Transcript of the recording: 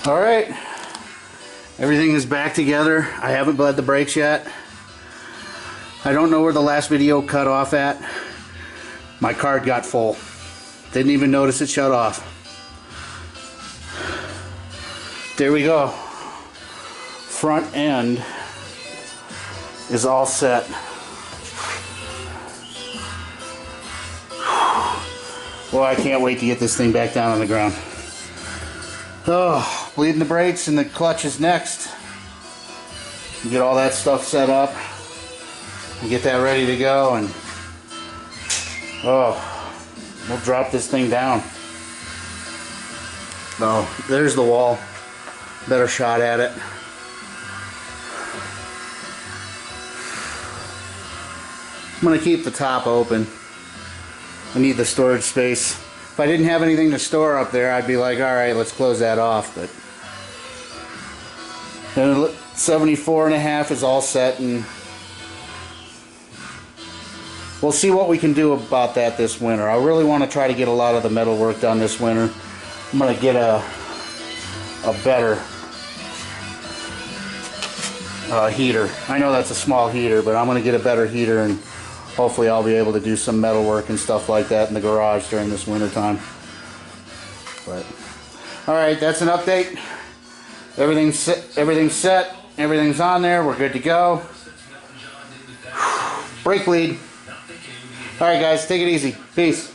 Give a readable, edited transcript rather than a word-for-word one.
All right, everything is back together. I haven't bled the brakes yet. I don't know where the last video cut off at. My card got full. Didn't even notice it shut off. There we go. Front end is all set. Well, I can't wait to get this thing back down on the ground. Oh, bleeding the brakes and the clutch is next. Get all that stuff set up and get that ready to go, and we'll drop this thing down. Oh, there's the wall. Better shot at it. I'm gonna keep the top open. I need the storage space. If I didn't have anything to store up there, I'd be like, alright, let's close that off. But 74.5 is all set, and we'll see what we can do about that this winter. I really want to try to get a lot of the metal work done this winter. I'm going to get a better heater. I know that's a small heater, but I'm going to get a better heater, and hopefully I'll be able to do some metal work and stuff like that in the garage during this winter time. But alright, that's an update. Everything's set, everything's on there, we're good to go. Brake bleed. Alright guys, take it easy. Peace.